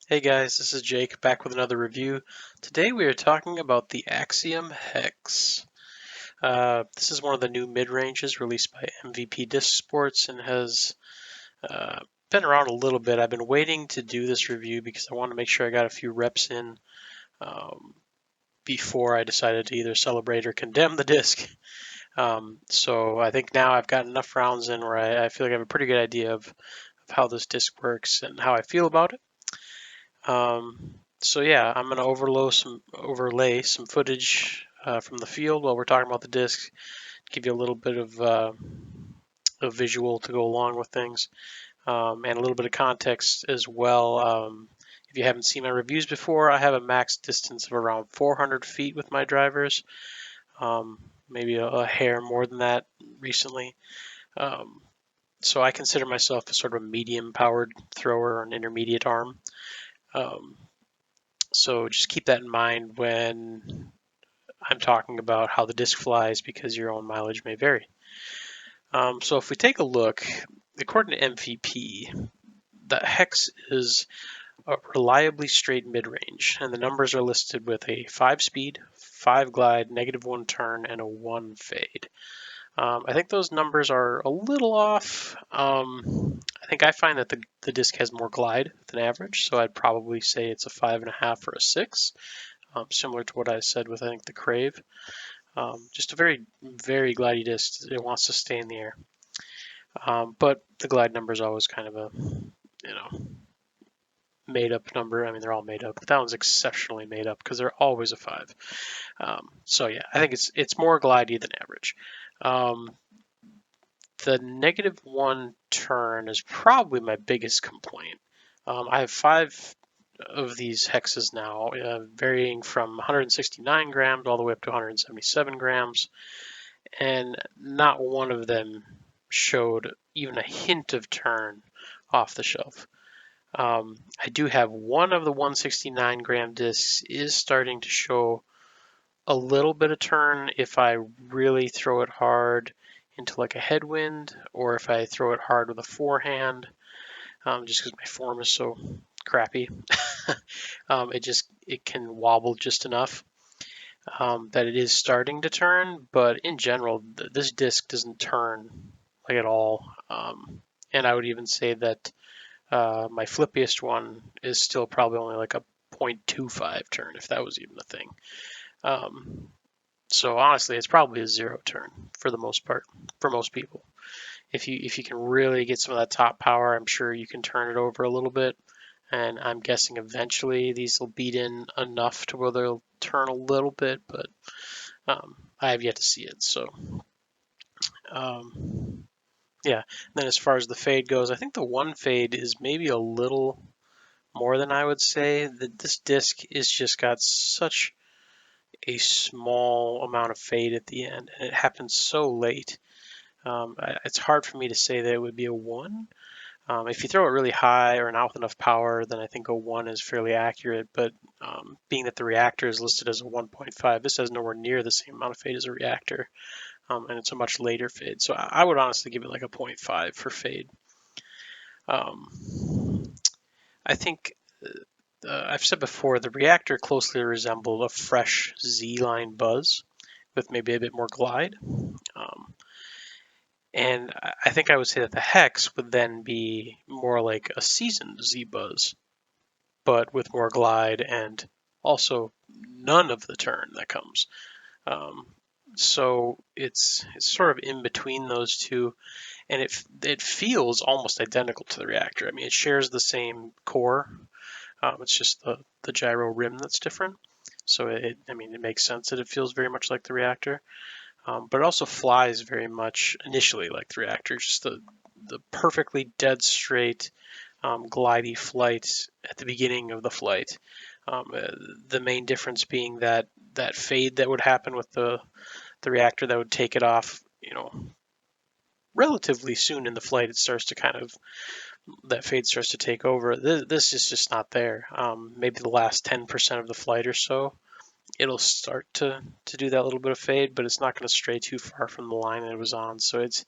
Hey guys, this is Jake back with another review. Today we are talking about the Axiom Hex. This is one of the new mid-ranges released by MVP Disc Sports and has been around a little bit. I've been waiting to do this review because I want to make sure I got a few reps in before I decided to either celebrate or condemn the disc. So I think now I've got enough rounds in where I feel like I have a pretty good idea of how this disc works and how I feel about it. So yeah, I'm going to overlay some footage from the field while we're talking about the disc, give you a little bit of a visual to go along with things, and a little bit of context as well. If you haven't seen my reviews before, I have a max distance of around 400 feet with my drivers, maybe a hair more than that recently. Um, so I consider myself a sort of a medium-powered thrower, an intermediate arm. Um, So just keep that in mind when I'm talking about how the disc flies because your own mileage may vary. So if we take a look, according to MVP, the hex is a reliably straight mid-range, and the numbers are listed with a 5 speed, 5 glide, -1 turn, and a 1 fade. I think those numbers are a little off. I think I find that the disc has more glide than average, so I'd probably say it's a 5.5 or a 6. Similar to what I said with, I think, the Crave. Just a very, very glidey disc. It wants to stay in the air. But the glide number is always kind of a, made up number. I mean, they're all made up, but that one's exceptionally made up because they're always a 5. So yeah, I think it's more glidey than average. The -1 turn is probably my biggest complaint. I have 5 of these hexes now, varying from 169 grams all the way up to 177 grams, and not one of them showed even a hint of turn off the shelf. I do have one of the 169 gram discs is starting to show a little bit of turn if I really throw it hard into like a headwind, or if I throw it hard with a forehand, just because my form is so crappy. It can wobble just enough that it is starting to turn, but in general, this disc doesn't turn like at all. And I would even say that my flippiest one is still probably only like a 0.25 turn, if that was even a thing. So honestly, it's probably a 0 turn for the most part, for most people. If you can really get some of that top power, I'm sure you can turn it over a little bit. And I'm guessing eventually these will beat in enough to where they'll turn a little bit, but I have yet to see it. So yeah. And then as far as the fade goes, I think the 1 fade is maybe a little more than I would say. This disc is just got such a small amount of fade at the end, and it happens so late. It's hard for me to say that it would be a 1. If you throw it really high or not with enough power, then I think a 1 is fairly accurate. But being that the reactor is listed as a 1.5, this has nowhere near the same amount of fade as a reactor, and it's a much later fade. So I would honestly give it like a 0.5 for fade. I think I've said before, the reactor closely resembled a fresh Z-line buzz with maybe a bit more glide. And I think I would say that the Hex would then be more like a seasoned Z-buzz, but with more glide and also none of the turn that comes. So it's sort of in between those two, and it feels almost identical to the reactor. I mean, it shares the same core. It's just the gyro rim that's different. So it makes sense that it feels very much like the reactor, but it also flies very much initially like the reactor. Just the perfectly dead straight, glidey flight at the beginning of the flight. The main difference being that fade that would happen with the reactor that would take it off, relatively soon in the flight. It starts to that fade starts to take over. This is just not there. Maybe the last 10% of the flight or so, it'll start to do that little bit of fade, but it's not going to stray too far from the line that it was on. So it's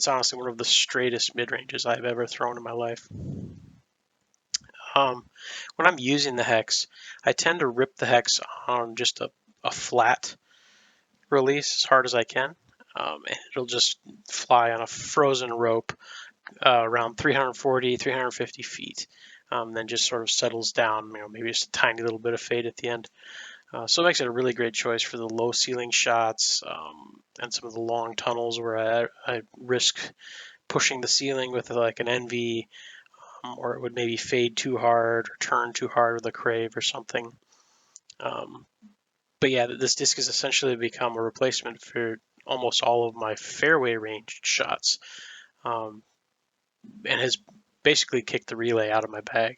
honestly one of the straightest mid ranges I've ever thrown in my life. When I'm using the hex, I tend to rip the hex on just a flat release as hard as I can, and it'll just fly on a frozen rope around 340, 350 feet, then just sort of settles down, maybe just a tiny little bit of fade at the end. So it makes it a really great choice for the low ceiling shots and some of the long tunnels where I risk pushing the ceiling with like an NV, or it would maybe fade too hard or turn too hard with a crave or something. But yeah, this disc has essentially become a replacement for almost all of my fairway range shots, and has basically kicked the relay out of my bag.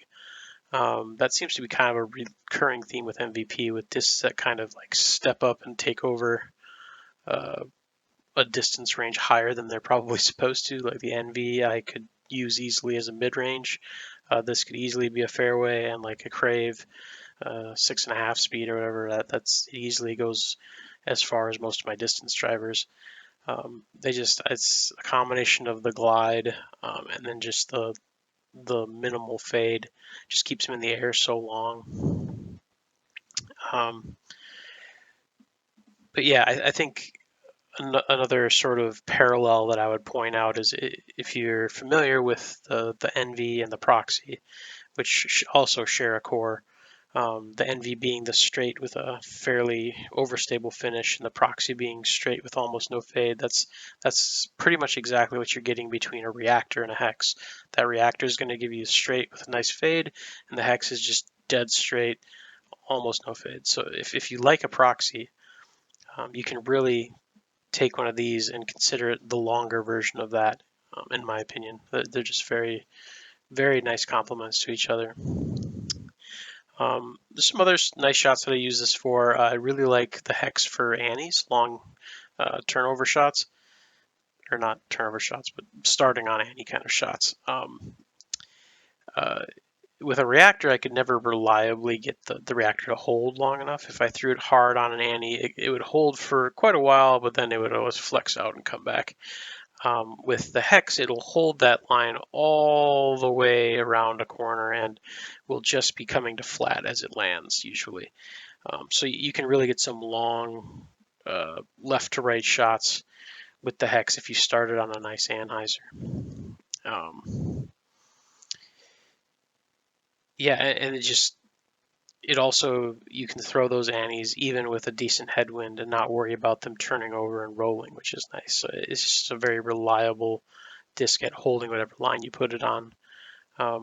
That seems to be kind of a recurring theme with MVP, with discs that kind of like step up and take over uh, a distance range higher than they're probably supposed to. Like the NV, I could use easily as a mid-range. This could easily be a fairway, and like a Crave 6.5 speed or whatever, that's it easily goes as far as most of my distance drivers. It's a combination of the glide and then just the minimal fade just keeps them in the air so long. But yeah, I think another sort of parallel that I would point out is if you're familiar with the NV and the proxy, which also share a core. The NV being the straight with a fairly overstable finish, and the proxy being straight with almost no fade. That's pretty much exactly what you're getting between a reactor and a hex. That reactor is going to give you straight with a nice fade, and the hex is just dead straight, almost no fade. So if you like a proxy, you can really take one of these and consider it the longer version of that. In my opinion, they're just very, very nice complements to each other. There's some other nice shots that I use this for. I really like the hex for Annie's long turnover shots, or not turnover shots, but starting on Annie kind of shots. Uh, with a reactor, I could never reliably get the reactor to hold long enough. If I threw it hard on an Annie, it would hold for quite a while, but then it would always flex out and come back. With the hex, it'll hold that line all the way around a corner and will just be coming to flat as it lands usually. So you can really get some long left to right shots with the hex if you started on a nice anhyzer. Yeah, and it also, you can throw those Annies even with a decent headwind and not worry about them turning over and rolling, which is nice. So it's just a very reliable disc at holding whatever line you put it on. I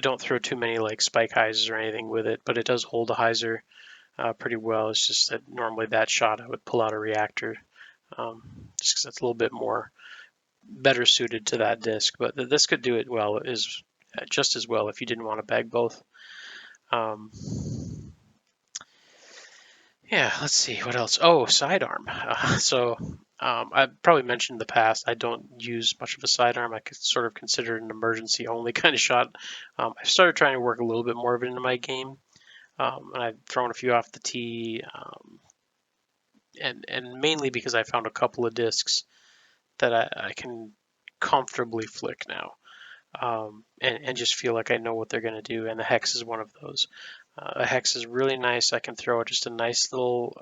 don't throw too many like spike hyzers or anything with it, but it does hold a hyzer pretty well. It's just that normally that shot I would pull out a reactor, just because that's a little bit more better suited to that disc. But this could do it well, is just as well if you didn't want to bag both. Yeah, let's see what else. Oh, sidearm. I've probably mentioned in the past I don't use much of a sidearm. I could sort of consider it an emergency only kind of shot. I started trying to work a little bit more of it into my game, and I've thrown a few off the tee, and mainly because I found a couple of discs that I can comfortably flick now, and just feel like I know what they're going to do. And the hex is one of those. A hex is really nice. I can throw just a nice little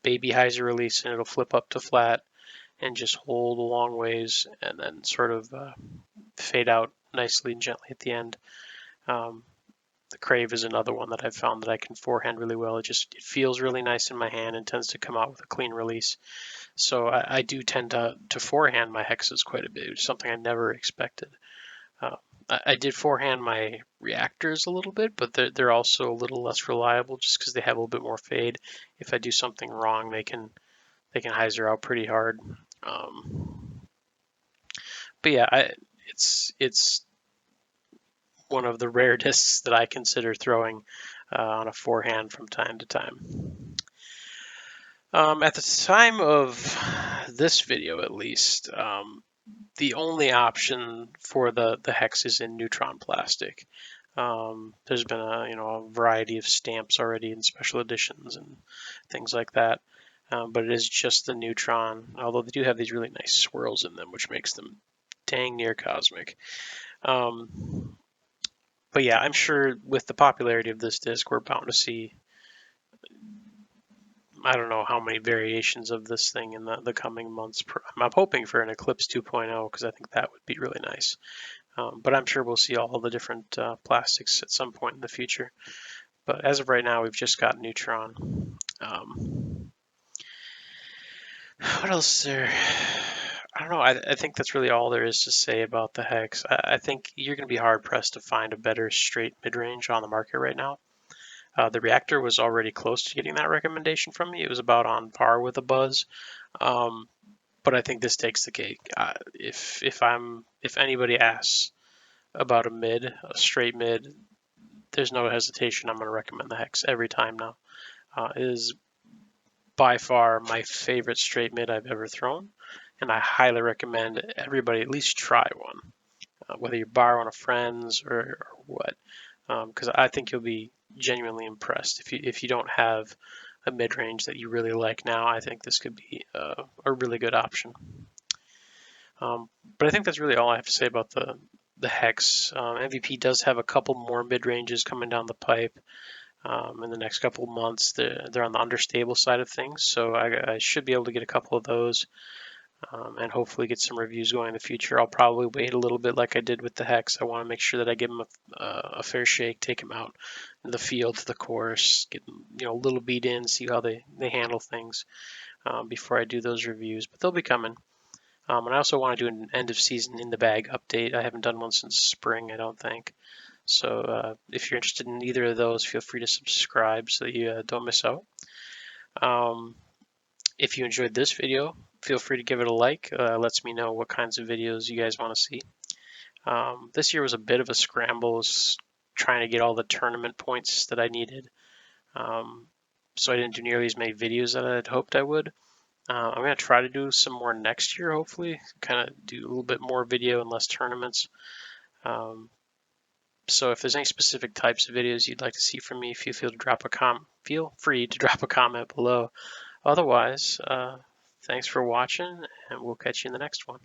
baby hyzer release, and it'll flip up to flat and just hold a long ways, and then sort of fade out nicely and gently at the end. The Crave is another one that I've found that I can forehand really well. It feels really nice in my hand and tends to come out with a clean release. So I do tend to forehand my hexes quite a bit, which is something I never expected. I did forehand my reactors a little bit, but they're also a little less reliable just because they have a little bit more fade. If I do something wrong, they can hyzer out pretty hard. But yeah, it's one of the rare discs that I consider throwing on a forehand from time to time. At the time of this video, at least, the only option for the hex is in neutron plastic. There's been a variety of stamps already in special editions and things like that, but it is just the neutron. Although they do have these really nice swirls in them, which makes them dang near cosmic. But yeah, I'm sure with the popularity of this disc, we're bound to see, I don't know how many variations of this thing in the coming months. I'm hoping for an Eclipse 2.0 because I think that would be really nice. But I'm sure we'll see all the different plastics at some point in the future. But as of right now, we've just got Neutron. What else is there? I don't know. I think that's really all there is to say about the Hex. I think you're going to be hard pressed to find a better straight mid-range on the market right now. The Reactor was already close to getting that recommendation from me. It was about on par with a Buzz. But I think this takes the cake. If anybody asks about a straight mid, there's no hesitation. I'm going to recommend the Hex every time now. It is by far my favorite straight mid I've ever thrown, and I highly recommend everybody at least try one, whether you borrow one of friends or what, because I think you'll be genuinely impressed. If you don't have a mid range that you really like now, I think this could be a really good option. But I think that's really all I have to say about the Hex. MVP does have a couple more mid ranges coming down the pipe. In the next couple of months. They're on the understable side of things, so I should be able to get a couple of those and hopefully get some reviews going in the future. I'll probably wait a little bit like I did with the Hex. I want to make sure that I give them a fair shake, take them out in the field to the course, get them, a little beat in, see how they handle things before I do those reviews. But they'll be coming. And I also want to do an end of season in the bag update. I haven't done one since spring, I don't think. So if you're interested in either of those, feel free to subscribe so that you don't miss out. If you enjoyed this video, feel free to give it a like. It lets me know what kinds of videos you guys want to see. This year was a bit of a scramble, trying to get all the tournament points that I needed. So I didn't do nearly as many videos that I had hoped I would. I'm going to try to do some more next year, hopefully. Kind of do a little bit more video and less tournaments. So if there's any specific types of videos you'd like to see from me, feel free to drop a comment below. Otherwise, thanks for watching, and we'll catch you in the next one.